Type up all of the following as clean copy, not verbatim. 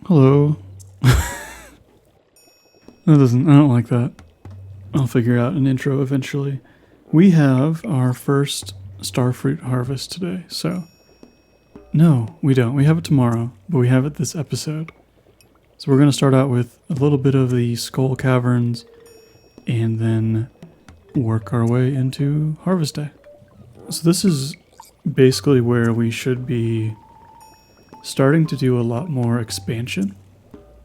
Hello. I don't like that. I'll figure out an intro eventually. We have our first Starfruit harvest today, so. No, we don't. We have it tomorrow, but we have it this episode. So we're going to start out with a little bit of the skull caverns and then work our way into harvest day. So this is basically where we should be starting to do a lot more expansion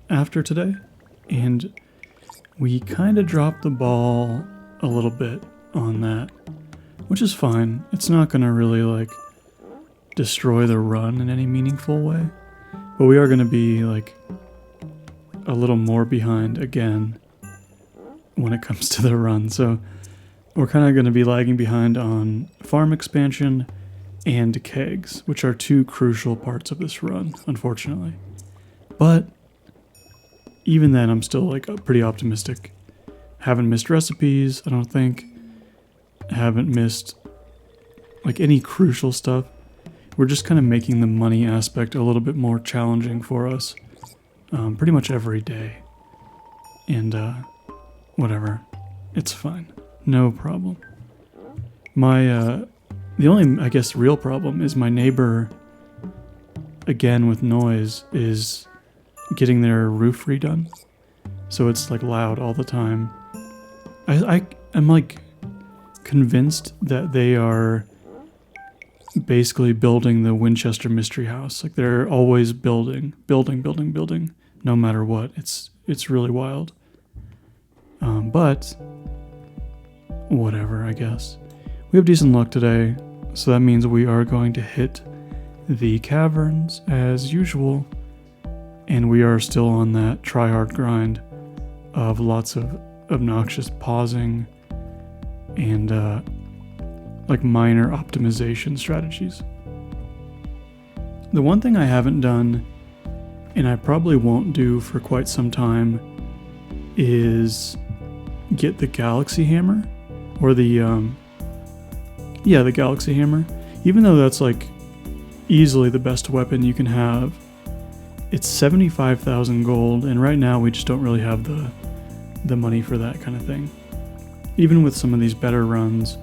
after today. And we kind of dropped the ball a little bit on that, which is fine. It's not going to really destroy the run in any meaningful way, but we are going to be a little more behind again when it comes to the run. So we're kind of going to be lagging behind on farm expansion and kegs, which are two crucial parts of this run, unfortunately. But even then, I'm still pretty optimistic. Haven't missed recipes, I don't think. Haven't missed any crucial stuff. We're just kind of making the money aspect a little bit more challenging for us pretty much every day. And whatever. It's fine. No problem. The only, I guess, real problem is my neighbor, again with noise, is getting their roof redone. So it's loud all the time. I'm convinced that they are basically building the Winchester Mystery House. They're always building, no matter what. It's really wild. But whatever, I guess. We have decent luck today, so that means we are going to hit the caverns as usual, and we are still on that try-hard grind of lots of obnoxious pausing and minor optimization strategies. The one thing I haven't done, and I probably won't do for quite some time, is get the Galaxy Hammer, or the Galaxy Hammer. Even though that's easily the best weapon you can have, it's 75,000 gold, and right now we just don't really have the money for that kind of thing. Even with some of these better runs,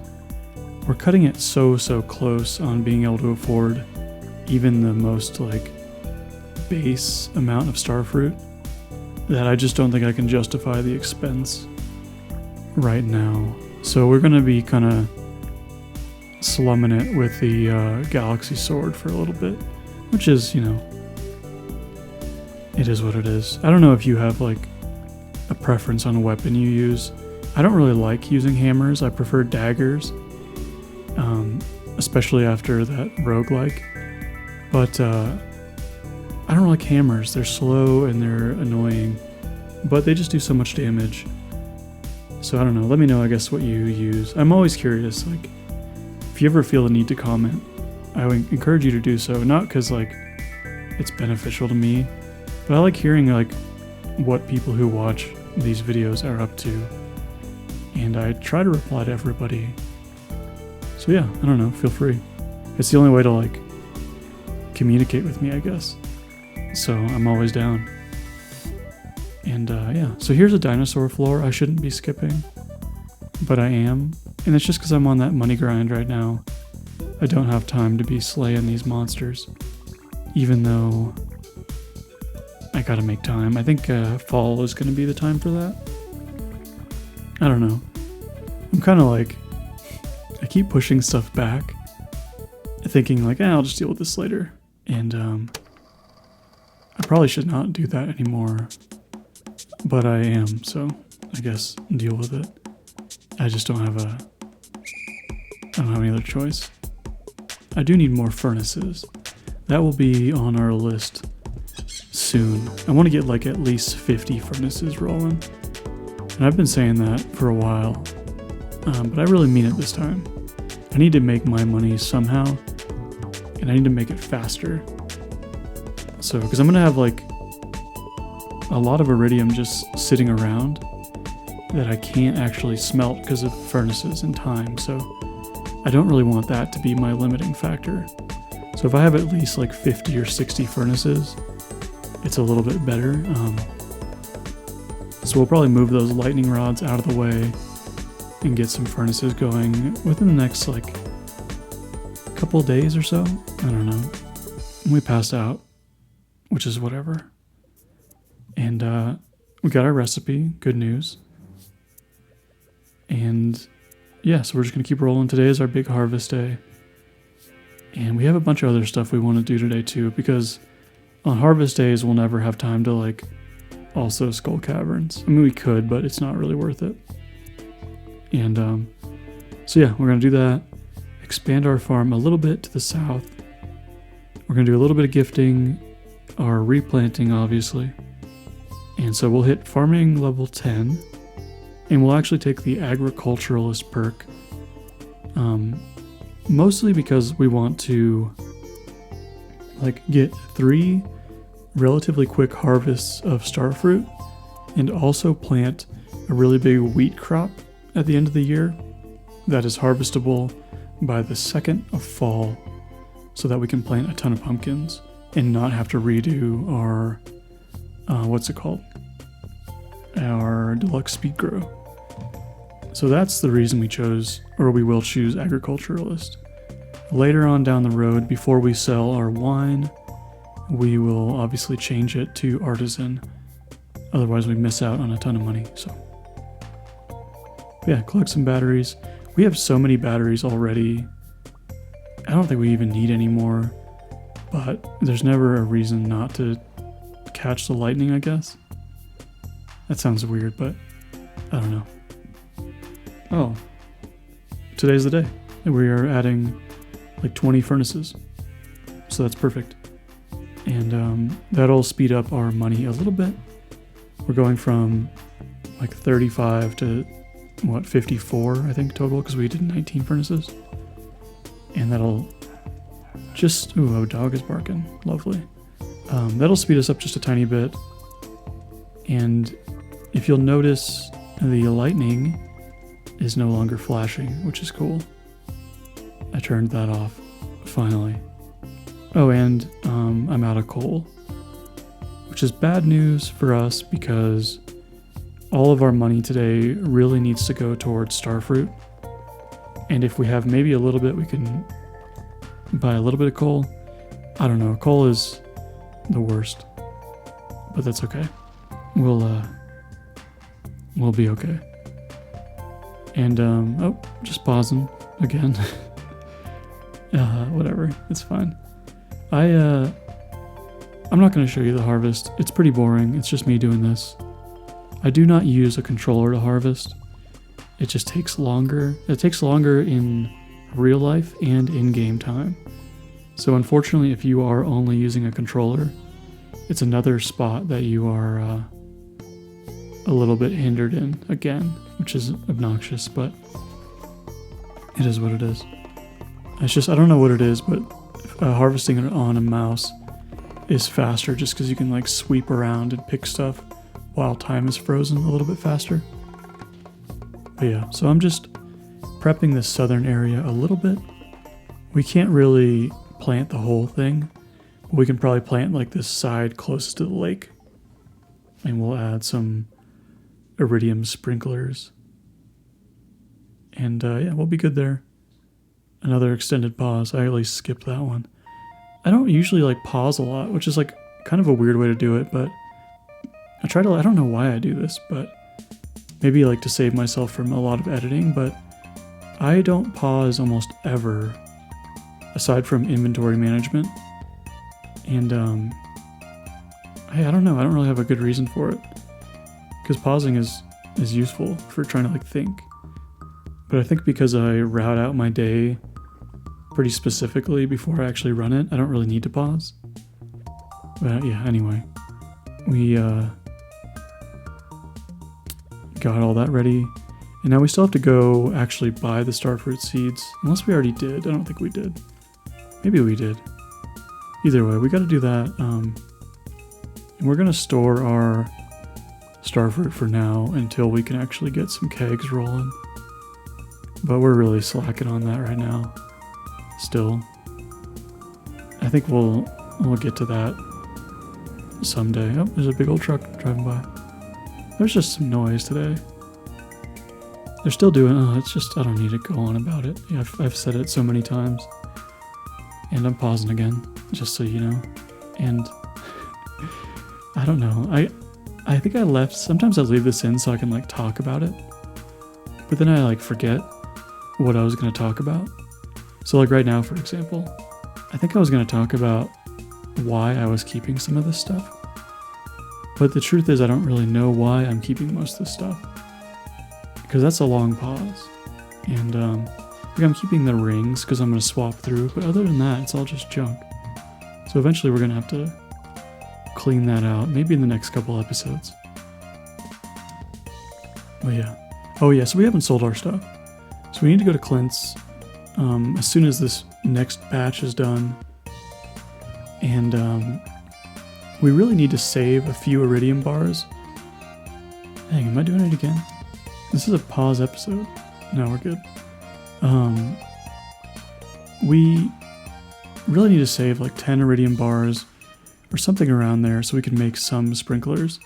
we're cutting it so close on being able to afford even the most base amount of Starfruit that I just don't think I can justify the expense right now. So we're going to be kind of slumming it with the Galaxy Sword for a little bit, which is, it is what it is. I don't know if you have a preference on a weapon you use. I don't really like using hammers. I prefer daggers, especially after that roguelike. But I don't like hammers. They're slow and they're annoying, but they just do so much damage. So I don't know. Let me know, I guess, what you use. I'm always curious. If you ever feel the need to comment, I would encourage you to do so. Not because it's beneficial to me, but I like hearing what people who watch these videos are up to, and I try to reply to everybody. So yeah, I don't know. Feel free. It's the only way to communicate with me, I guess. So I'm always down. And yeah, so here's a dinosaur floor I shouldn't be skipping, but I am. And it's just because I'm on that money grind right now. I don't have time to be slaying these monsters, even though I gotta make time. I think fall is gonna be the time for that. I don't know. I'm kind of I keep pushing stuff back, thinking I'll just deal with this later. And I probably should not do that anymore, but I am, so I guess deal with it. I just don't have any other choice. I do need more furnaces. That will be on our list soon. I want to get at least 50 furnaces rolling. And I've been saying that for a while, but I really mean it this time. I need to make my money somehow, and I need to make it faster. So, because I'm going to have a lot of iridium just sitting around that I can't actually smelt because of furnaces and time, so I don't really want that to be my limiting factor. So if I have at least 50 or 60 furnaces, it's a little bit better. So we'll probably move those lightning rods out of the way and get some furnaces going within the next like couple days or so. I don't know. We passed out, which is whatever. And we got our recipe, good news. And yeah, so we're just gonna keep rolling. Today is our big harvest day. And we have a bunch of other stuff we want to do today too, because on harvest days we'll never have time to like also skull caverns. I mean, we could, but it's not really worth it. And so yeah, we're gonna do that. Expand our farm a little bit to the south. We're gonna do a little bit of gifting, our replanting obviously. And so we'll hit farming level 10, and we'll actually take the agriculturalist perk. Mostly because we want to like get 3 relatively quick harvests of starfruit and also plant a really big wheat crop at the end of the year that is harvestable by the 2nd of fall, so that we can plant a ton of pumpkins and not have to redo our what's it called, our deluxe speed grow. So that's the reason we chose, or we will choose, agriculturalist. Later on down the road, before we sell our wine, we will obviously change it to artisan. Otherwise we miss out on a ton of money. So yeah, collect some batteries. We have so many batteries already. I don't think we even need any more, but there's never a reason not to catch the lightning, I guess. That sounds weird, but I don't know. Oh, today's the day. We are adding like 20 furnaces. So that's perfect. And that'll speed up our money a little bit. We're going from like 35 to 54, I think, total, because we did 19 furnaces. And that'll just, ooh, a dog is barking. Lovely. That'll speed us up just a tiny bit. And if you'll notice, the lightning is no longer flashing, which is cool. I turned that off, finally. Oh, and I'm out of coal, which is bad news for us because all of our money today really needs to go towards Starfruit. And if we have maybe a little bit, we can buy a little bit of coal. I don't know, coal is the worst, but that's okay. We'll be okay. And, oh, just pausing again. Whatever, it's fine. I'm not going to show you the harvest. It's pretty boring. It's just me doing this. I do not use a controller to harvest. It just takes longer. It takes longer in real life and in game time. So unfortunately, if you are only using a controller, it's another spot that you are a little bit hindered in again, which is obnoxious, but it is what it is. It's just, I don't know what it is, but harvesting it on a mouse is faster just because you can like sweep around and pick stuff while time is frozen a little bit faster. But yeah, so I'm just prepping this southern area a little bit. We can't really plant the whole thing, but we can probably plant like this side closest to the lake. And we'll add some iridium sprinklers. And yeah, we'll be good there. Another extended pause. I at least skipped that one. I don't usually like pause a lot, which is like kind of a weird way to do it, but I don't know why I do this, but maybe like to save myself from a lot of editing, but I don't pause almost ever aside from inventory management. And I don't know, I don't really have a good reason for it, because pausing is useful for trying to like think. But I think because I route out my day pretty specifically before I actually run it, I don't really need to pause. But yeah, anyway, we got all that ready, and now we still have to go actually buy the starfruit seeds, unless we already did. I don't think we did. Maybe we did. Either way, we got to do that. And we're gonna store our starfruit for now until we can actually get some kegs rolling. But we're really slacking on that right now. Still, I think we'll get to that someday. Oh, there's a big old truck driving by. There's just some noise today. They're still doing, it's just, I don't need to go on about it. Yeah, I've said it so many times. And I'm pausing again, just so you know. And I don't know. I think I left, sometimes I leave this in so I can like talk about it. But then I like forget what I was going to talk about. So like right now, for example, I think I was going to talk about why I was keeping some of this stuff. But the truth is I don't really know why I'm keeping most of this stuff. Because that's a long pause. And like I'm keeping the rings because I'm going to swap through. But other than that, it's all just junk. So eventually we're going to have to clean that out. Maybe in the next couple episodes. But yeah. Oh yeah, so we haven't sold our stuff. So we need to go to Clint's as soon as this next batch is done. And we really need to save a few iridium bars. Dang, am I doing it again? This is a pause episode. No, we're good. We really need to save like 10 iridium bars or something around there so we can make some sprinklers.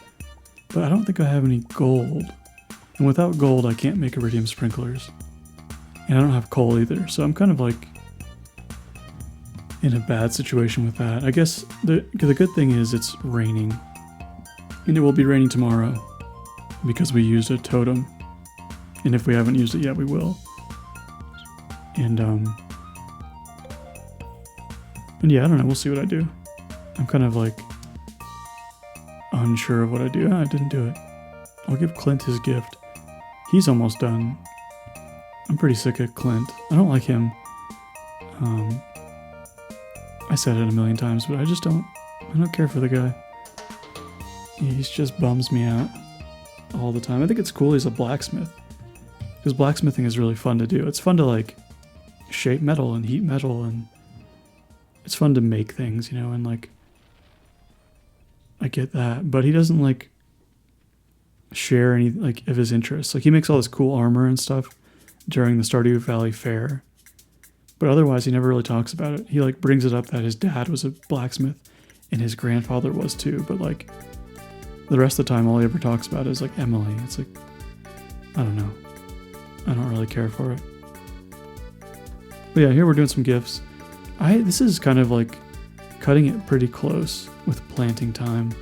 But I don't think I have any gold. And without gold, I can't make iridium sprinklers. And I don't have coal either, so I'm kind of like in a bad situation with that. I guess the good thing is it's raining. And it will be raining tomorrow because we used a totem. And if we haven't used it yet, we will. And yeah, I don't know, we'll see what I do. I'm kind of like unsure of what I do. I didn't do it. I'll give Clint his gift. He's almost done. I'm pretty sick of Clint. I don't like him. I said it a million times, but I don't care for the guy. He just bums me out all the time. I think it's cool he's a blacksmith. Because blacksmithing is really fun to do. It's fun to like shape metal and heat metal, and it's fun to make things, you know, and like I get that. But he doesn't like share any like of his interests. Like he makes all this cool armor and stuff during the Stardew Valley Fair, but otherwise he never really talks about it. He like brings it up that his dad was a blacksmith and his grandfather was too, but like the rest of the time all he ever talks about is like Emily. It's like, I don't know, I don't really care for it. But yeah, here we're doing some gifts. This is kind of like cutting it pretty close with planting time,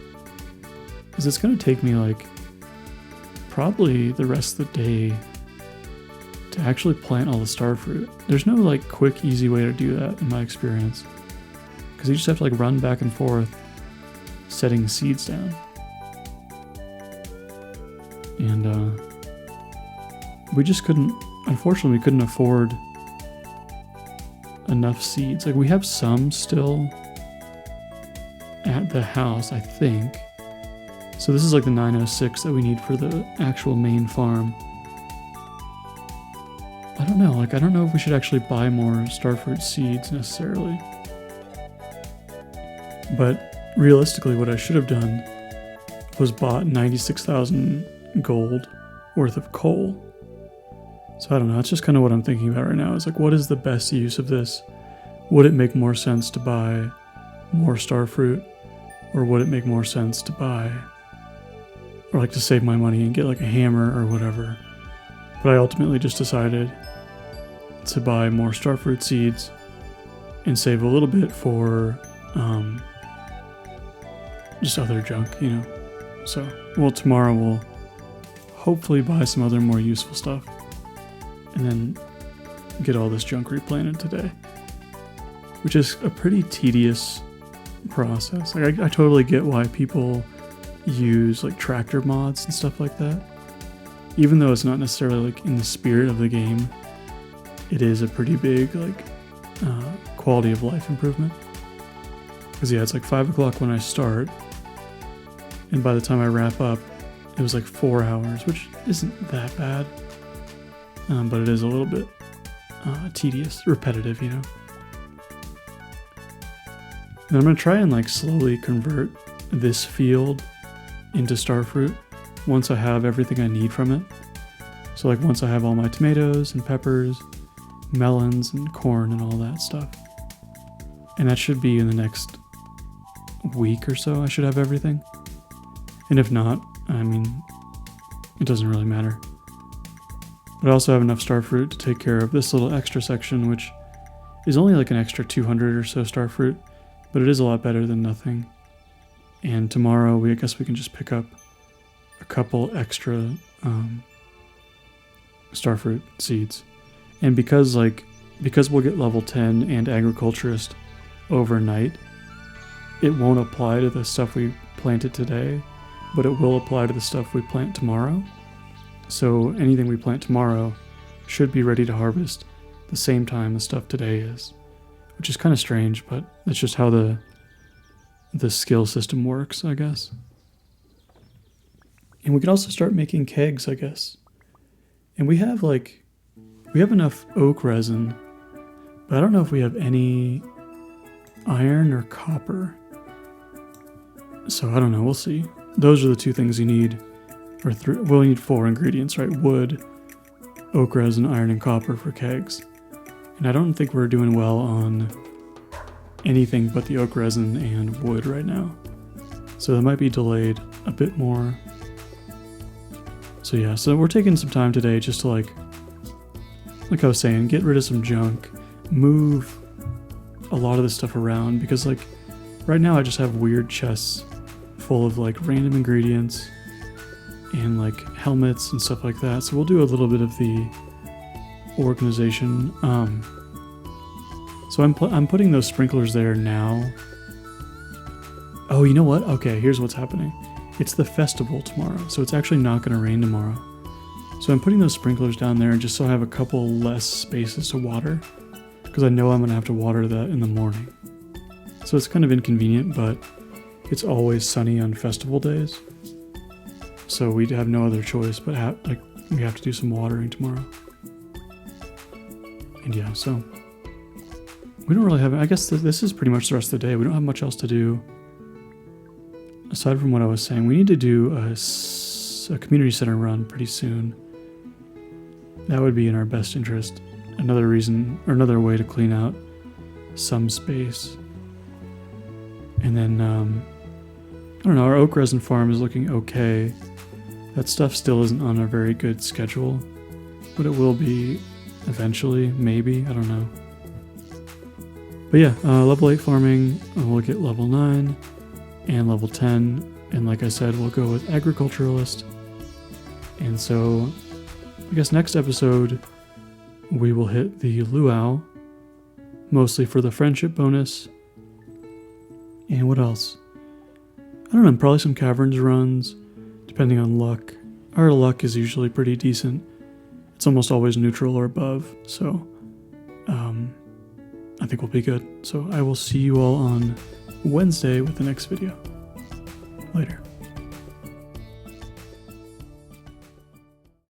because it's going to take me like probably the rest of the day to actually plant all the starfruit. There's no like quick, easy way to do that in my experience, because you just have to like run back and forth setting seeds down. And we just unfortunately we couldn't afford enough seeds. Like we have some still at the house, I think. So this is like the 906 that we need for the actual main farm. I don't know, like I don't know if we should actually buy more starfruit seeds necessarily. But realistically what I should have done was bought 96,000 gold worth of coal. So I don't know, that's just kind of what I'm thinking about right now. Is like, what is the best use of this? Would it make more sense to buy more starfruit? Or would it make more sense to buy, or like to save my money and get like a hammer or whatever? But I ultimately just decided to buy more starfruit seeds and save a little bit for just other junk, you know? So, well, tomorrow we'll hopefully buy some other more useful stuff and then get all this junk replanted today, which is a pretty tedious process. Like I totally get why people use like tractor mods and stuff like that. Even though it's not necessarily like in the spirit of the game, it is a pretty big like quality of life improvement. Because yeah, it's like 5 o'clock when I start, and by the time I wrap up, it was like 4 hours, which isn't that bad. But it is a little bit tedious, repetitive, you know. And I'm going to try and like slowly convert this field into starfruit once I have everything I need from it. So like once I have all my tomatoes and peppers, melons and corn and all that stuff. And that should be in the next week or so I should have everything. And if not, I mean, it doesn't really matter. But I also have enough Starfruit to take care of this little extra section, which is only like an extra 200 or so Starfruit, but it is a lot better than nothing. And tomorrow, I guess we can just pick up a couple extra Starfruit seeds. And because we'll get level 10 and agriculturist overnight, it won't apply to the stuff we planted today, but it will apply to the stuff we plant tomorrow. So anything we plant tomorrow should be ready to harvest the same time the stuff today is, which is kind of strange, but that's just how the skill system works, I guess. And we can also start making kegs, I guess. And we have enough oak resin, but I don't know if we have any iron or copper. So I don't know, we'll see. Those are the two things you need, or three. Well, you need 4 ingredients, right? Wood, oak resin, iron, and copper for kegs. And I don't think we're doing well on anything but the oak resin and wood right now. So that might be delayed a bit more. So yeah, so we're taking some time today just to like I was saying, get rid of some junk, move a lot of this stuff around, because like right now I just have weird chests full of like random ingredients and like helmets and stuff like that. So we'll do a little bit of the organization. So I'm putting those sprinklers there now. Oh, you know what? Okay, here's what's happening. It's the festival tomorrow, so it's actually not going to rain tomorrow. So I'm putting those sprinklers down there just so I have a couple less spaces to water, because I know I'm going to have to water that in the morning. So it's kind of inconvenient, but it's always sunny on festival days. So we have no other choice, but we have to do some watering tomorrow. And yeah, so we don't really have, I guess this is pretty much the rest of the day. We don't have much else to do. Aside from what I was saying, we need to do a community center run pretty soon. That would be in our best interest. Another reason, or another way to clean out some space. And then, I don't know, our oak resin farm is looking okay. That stuff still isn't on a very good schedule, but it will be eventually, maybe, I don't know. But yeah, level 8 farming, we'll get level 9 and level 10, and like I said, we'll go with agriculturalist. And so I guess next episode we will hit the luau, mostly for the friendship bonus. And what else? I don't know, probably some caverns runs, depending on luck. Our luck is usually pretty decent. It's almost always neutral or above, so I think we'll be good. So I will see you all on Wednesday with the next video. Later.